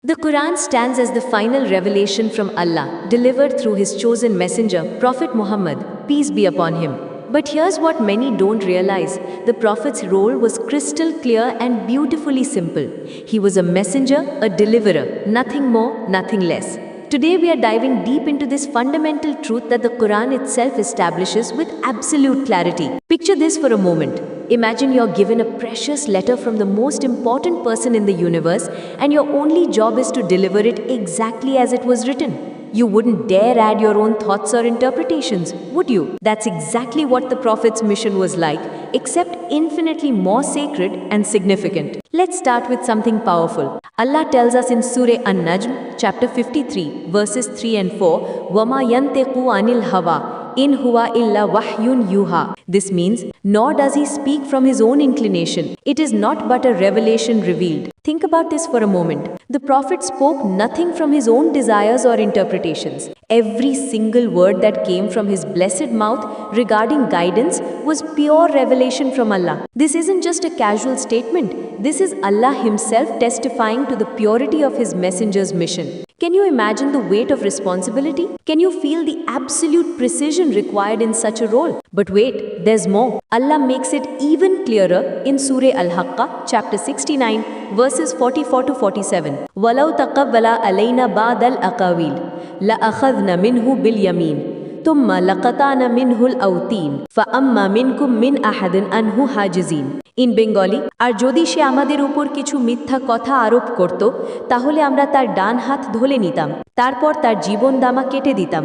The Quran stands as the final revelation from Allah, delivered through His chosen messenger, Prophet Muhammad, peace be upon him. But here's what many don't realize. The Prophet's role was crystal clear and beautifully simple. He was a messenger, a deliverer, nothing more, nothing less. Today we are diving deep into this fundamental truth that the Quran itself establishes with absolute clarity. Picture this for a moment. Imagine you're given a precious letter from the most important person in the universe, and your only job is to deliver it exactly as it was written. You wouldn't dare add your own thoughts or interpretations, would you? That's exactly what the Prophet's mission was like, except infinitely more sacred and significant. Let's start with something powerful. Allah tells us in Surah An-Najm, chapter 53, verses 3 and 4, وَمَا يَنْتِقُ عَنِ الْهَوَىٰ in huwa illa wahyun yuha. This means, nor does he speak from his own inclination. It is not but a revelation revealed. Think about this for a moment. The Prophet spoke nothing from his own desires or interpretations. Every single word that came from his blessed mouth regarding guidance was pure revelation from Allah. This isn't just a casual statement. This is Allah Himself testifying to the purity of His messenger's mission. Can you imagine the weight of responsibility? Can you feel the absolute precision required in such a role? But wait, there's more. Allah makes it even clearer in Surah Al-Haqqah, chapter 69, verses 44 to 47. وَلَوْ تَقَوَّلَ عَلَيْنَا بَعْضَ الْأَقَاوِيلِ لَأَخَذْنَا مِنْهُ بِالْيَمِينِ ثم لقطعنا منه الأوتين فأما منكم من أحد أنه حاجزين. In Bengali, আর যদি সে আমাদের উপর কিছু মিথ্যা কথা আরোপ করত, তাহলে আমরা তার ডান হাত ধরে নিতাম, তারপর তার জীবন দামা কেটে দিতাম,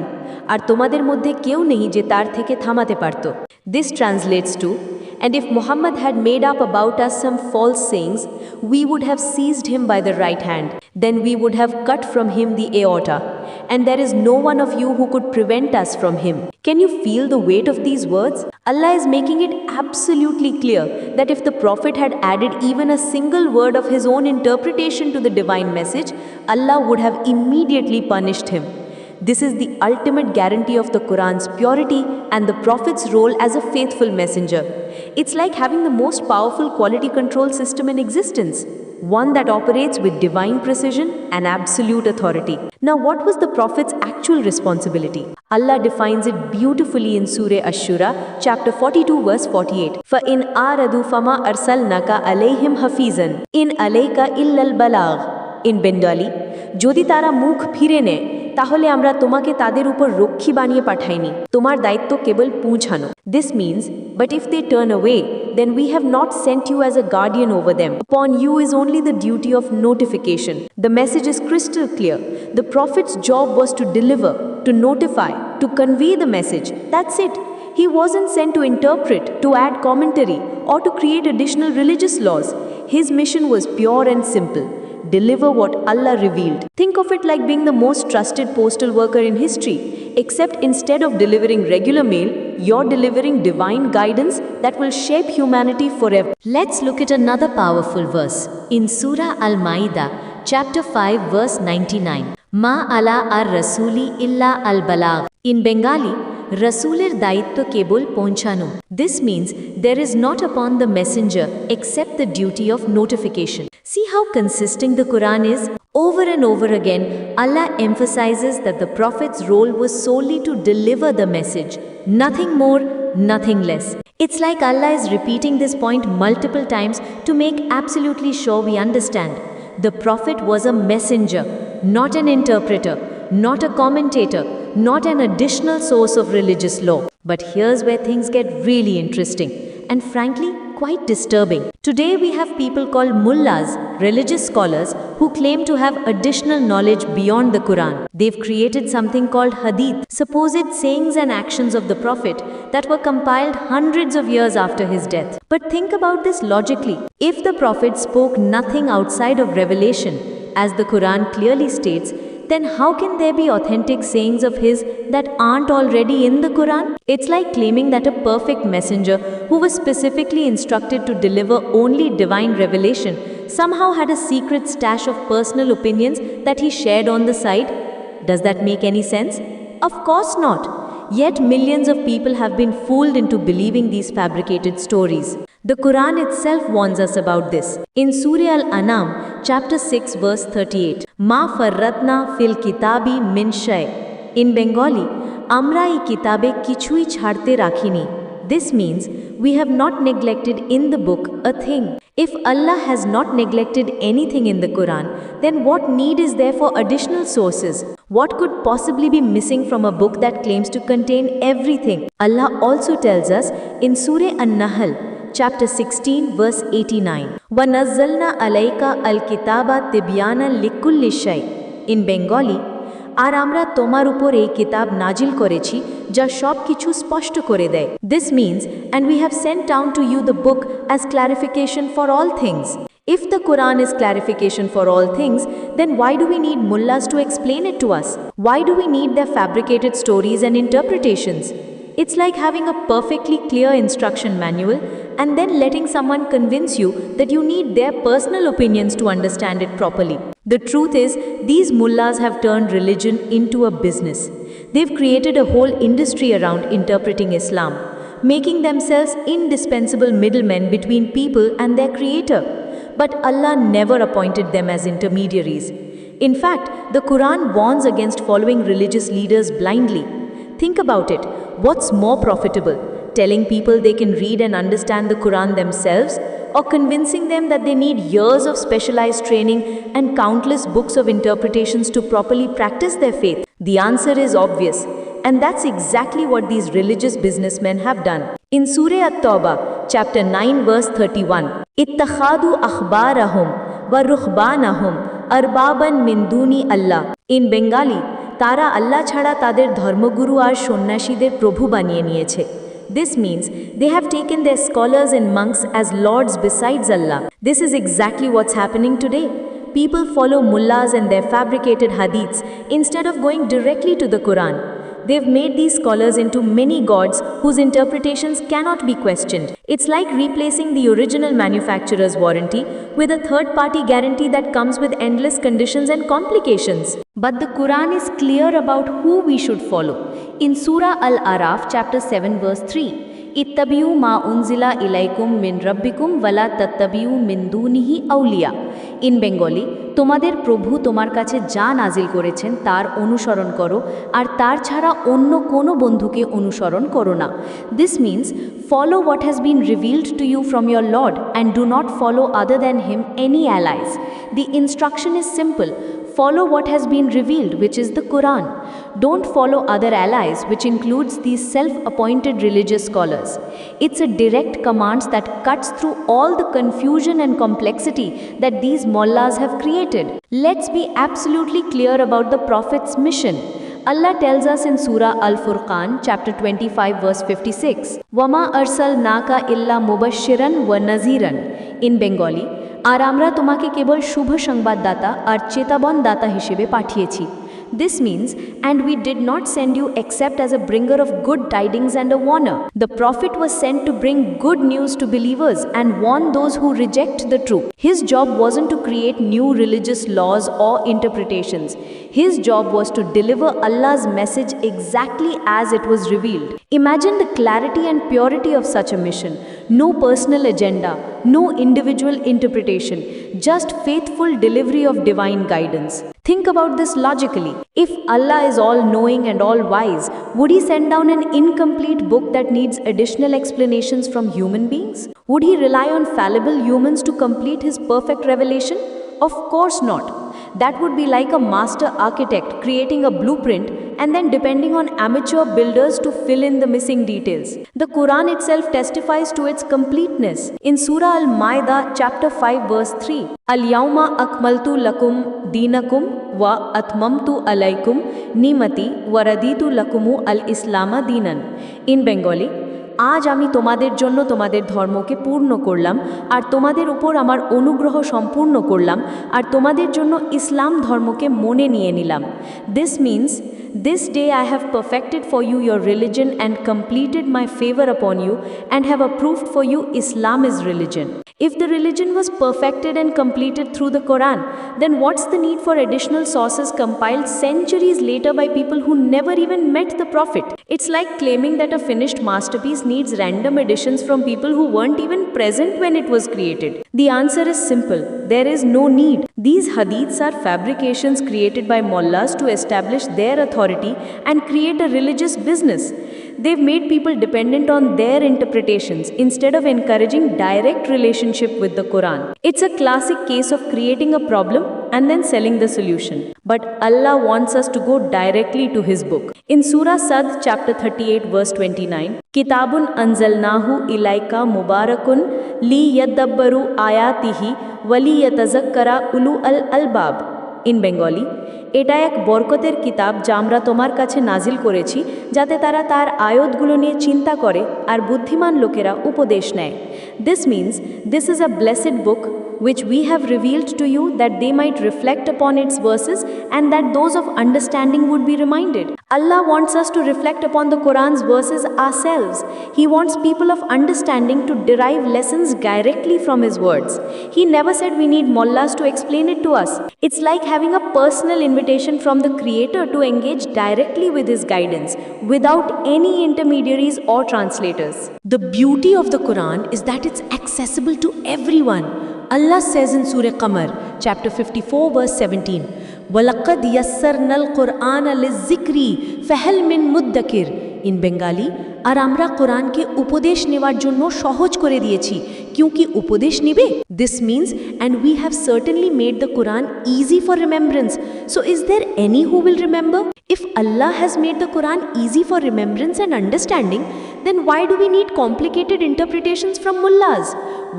আর তোমাদের মধ্যে কেউ নেই যে তার থেকে থামাতে পারত. This translates to, and if Muhammad had made up about us some false sayings, we would have seized him by the right hand. Then we would have cut from him the aorta. And there is no one of you who could prevent us from him. Can you feel the weight of these words? Allah is making it absolutely clear that if the Prophet had added even a single word of his own interpretation to the divine message, Allah would have immediately punished him. This is the ultimate guarantee of the Quran's purity and the Prophet's role as a faithful messenger. It's like having the most powerful quality control system in existence, one that operates with divine precision and absolute authority. Now, what was the Prophet's actual responsibility? Allah defines it beautifully in Surah Ash-Shura, chapter 42, verse 48. فَإِنْ آرَدُوا فَمَا أَرْسَلْنَاكَ عَلَيْهِمْ حَفِيظًا إِنْ عَلَيْكَ إِلَّا الْبَلَاغُ. In Bengali, যদি তারা মুখ ফিরে নেয়, তাহলে আমরা তোমাকে তাদের উপর রক্ষী বানিয়ে পাঠাইনি, তোমার দায়িত্ব কেবল পৌঁছানো. This means, but if they turn away, then we have not sent you as a guardian over them. Upon you is only the duty of notification. The message is crystal clear. The Prophet's job was to deliver, to notify, to convey the message. That's it. He wasn't sent to interpret, to add commentary, or to create additional religious laws. His mission was pure and simple. Deliver what Allah revealed. Think of it like being the most trusted postal worker in history, except instead of delivering regular mail, you're delivering divine guidance that will shape humanity forever. Let's look at another powerful verse in Surah Al-Ma'idah, chapter 5, verse 99. Ma ala ar-rasuli illa al-balagh. In Bengali, Rasuler daitto kebol ponchano. This means there is not upon the messenger except the duty of notification. See how consistent the Quran is? Over and over again, Allah emphasizes that the Prophet's role was solely to deliver the message. Nothing more, nothing less. It's like Allah is repeating this point multiple times to make absolutely sure we understand. The Prophet was a messenger, not an interpreter, not a commentator, not an additional source of religious law. But here's where things get really interesting and frankly quite disturbing. Today we have people called mullahs, religious scholars, who claim to have additional knowledge beyond the Quran. They've created something called hadith, supposed sayings and actions of the Prophet that were compiled hundreds of years after his death. But think about this logically. If the Prophet spoke nothing outside of revelation, as the Quran clearly states, then how can there be authentic sayings of his that aren't already in the Quran? It's like claiming that a perfect messenger who was specifically instructed to deliver only divine revelation somehow had a secret stash of personal opinions that he shared on the side. Does that make any sense? Of course not. Yet millions of people have been fooled into believing these fabricated stories. The Quran itself warns us about this. In Surah Al-An'am, chapter 6 verse 38. Ma farratna fil kitabi min shay. In Bengali, amra ei kitabe kichui chhadte rakhini. This means we have not neglected in the book a thing. If Allah has not neglected anything in the Quran, then what need is there for additional sources? What could possibly be missing from a book that claims to contain everything? Allah also tells us in Surah An-Nahl, chapter 16 verse 89, وَنَزَّلْنَا عَلَيْكَ الْكِتَابَ تِبْيَانًا لِكُلِّ شَيْءٍ. In Bengali, আর আমরা তোমার উপর এই কিতাব নাজিল করেছি যা সব কিছু স্পষ্ট করে দেয়. This means, and we have sent down to you the book as clarification for all things. If the Quran is clarification for all things, then why do we need mullahs to explain it to us? Why do we need their fabricated stories and interpretations? It's like having a perfectly clear instruction manual and then letting someone convince you that you need their personal opinions to understand it properly. The truth is, these mullahs have turned religion into a business. They've created a whole industry around interpreting Islam, making themselves indispensable middlemen between people and their creator. But Allah never appointed them as intermediaries. In fact, the Quran warns against following religious leaders blindly. Think about it. What's more profitable? Telling people they can read and understand the Quran themselves, or convincing them that they need years of specialized training and countless books of interpretations to properly practice their faith? The answer is obvious, and that's exactly what these religious businessmen have done. In Surah At-Tawbah, chapter 9 verse 31, ittakhadu akhbarahum wa ruhbanahum arbaban min duni Allah. In Bengali, তারা আল্লাহ ছাড়া তাদের ধর্মগুরু আর সন্ন্যাসীদের প্রভু বানিয়ে নিয়েছে. This means they have taken their scholars and monks as lords besides Allah. This is exactly what's happening today. People follow mullahs and their fabricated hadiths instead of going directly to the Quran. They've made these scholars into many gods whose interpretations cannot be questioned. It's like replacing the original manufacturer's warranty with a third-party guarantee that comes with endless conditions and complications. But the Quran is clear about who we should follow. In Surah Al-Araf, chapter 7, verse 3, ittabi'u ma unzila ilaykum min rabbikum wala tattabi'u min dunihi awliya. In Bengali, তোমাদের প্রভু তোমার কাছে যা নাজিল করেছেন তার অনুসরণ করো আর তার ছাড়া অন্য কোনো বন্ধুকে অনুসরণ করো না. This means follow what has been revealed to you from your Lord and do not follow other than him any allies. The instruction is simple. Follow what has been revealed, which is the Quran. Don't follow other allies, which includes these self-appointed religious scholars. It's a direct command that cuts through all the confusion and complexity that these mullahs have created. Let's be absolutely clear about the Prophet's mission. Allah tells us in Surah Al-Furqan, chapter 25, verse 56, وَمَا أَرْسَلْنَاكَ إِلَّا مُبَشِّرًا وَنَذِيرًا. In Bengali, আর আমরা তোমাকে কেবল শুভ সংবাদদাতা আর চেতাবন দাতা হিসেবে পাঠিয়েছি. This means, and we did not send you except as a bringer of good tidings and a warner. The Prophet was sent to bring good news to believers and warn those who reject the truth. His job wasn't to create new religious laws or interpretations. His job was to deliver Allah's message exactly as it was revealed. Imagine the clarity and purity of such a mission. No personal agenda, no individual interpretation, just faithful delivery of divine guidance. Think about this logically. If Allah is all-knowing and all-wise, would He send down an incomplete book that needs additional explanations from human beings? Would He rely on fallible humans to complete His perfect revelation? Of course not. That would be like a master architect creating a blueprint and then depending on amateur builders to fill in the missing details. The Quran itself testifies to its completeness. In Surah Al-Ma'idah, chapter 5, verse 3, Al-Yawma akmaltu lakum dinakum wa atmamtu alaykum nimati wa raditu lakumu al-Islama dinan. In Bengali, আজ আমি তোমাদের জন্য তোমাদের ধর্মকে পূর্ণ করলাম আর তোমাদের উপর আমার অনুগ্রহ সম্পূর্ণ করলাম আর তোমাদের জন্য ইসলাম ধর্মকে মনে নিয়ে নিলাম. This means, this day I have perfected for you your religion and completed my favor upon you and have approved for you Islam is religion. If the religion was perfected and completed through the Quran, then what's the need for additional sources compiled centuries later by people who never even met the Prophet? It's like claiming that a finished masterpiece needs random additions from people who weren't even present when it was created. The answer is simple. There is no need. These hadiths are fabrications created by mullahs to establish their authority and create a religious business. They've made people dependent on their interpretations instead of encouraging direct relationship with the Quran. It's a classic case of creating a problem and then selling the solution. But Allah wants us to go directly to His book. In Surah Sad, chapter 38, verse 29, Kitabun anzalnahu ilaika mubarakun li yaddabbaru ayatihi wali yatazakkara ulu al-albab. In Bengali, এটা এক বরকতের কিতাব যা আমরা তোমার কাছে নাজিল করেছি যাতে তারা তার আয়াতগুলো নিয়ে চিন্তা করে আর বুদ্ধিমান লোকেরা উপদেশ নেয়। This means this is a blessed book which we have revealed to you that they might reflect upon its verses and that those of understanding would be reminded. Allah wants us to reflect upon the Quran's verses ourselves. He wants people of understanding to derive lessons directly from His words. He never said we need mullahs to explain it to us. It's like having a personal invitation from the Creator to engage directly with His guidance without any intermediaries or translators. The beauty of the Quran is that it's accessible to everyone. Allah says in Surah Qamar, chapter 54, verse 17, وَلَقَدْ يَسَّرْنَا الْقُرْآنَ لِلذِّكْرِ فَهَلْ مِن مُدَّكِرٍ In Bengali, আর আমরা কোরআনকে উপদেশ নেওয়ার জন্য সহজ করে দিয়েছি क्योंकि উপদেশ নিবে This means and we have certainly made the Quran easy for remembrance. So is there any who will remember? If Allah has made the Quran easy for remembrance and understanding, then why do we need complicated interpretations from mullahs?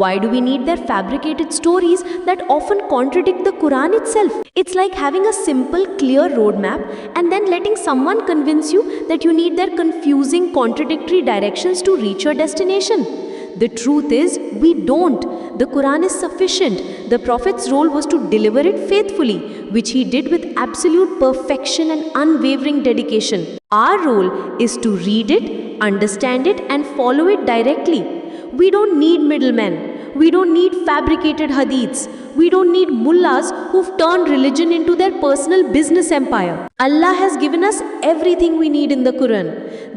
Why do we need their fabricated stories that often contradict the Quran itself? It's like having a simple, clear roadmap and then letting someone convince you that you need their confusing, contradictory directions to reach your destination. The truth is, we don't. The Quran is sufficient. The Prophet's role was to deliver it faithfully, which he did with absolute perfection and unwavering dedication. Our role is to read it, understand it, and follow it directly. We don't need middlemen. We don't need fabricated hadiths. We don't need mullahs who've turned religion into their personal business empire. Allah has given us everything we need in the Quran.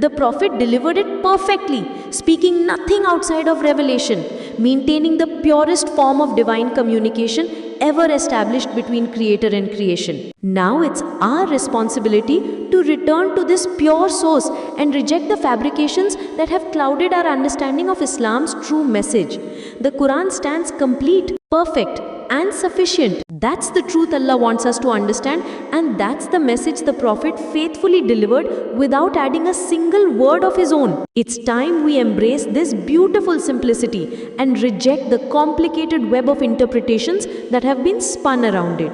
The Prophet delivered it perfectly, speaking nothing outside of revelation, maintaining the purest form of divine communication ever established between Creator and creation. Now it's our responsibility to return to this pure source and reject the fabrications that have clouded our understanding of Islam's true message. The Quran stands complete, perfect, and sufficient. That's the truth Allah wants us to understand, and that's the message the Prophet faithfully delivered without adding a single word of his own. It's time we embrace this beautiful simplicity and reject the complicated web of interpretations that have been spun around it.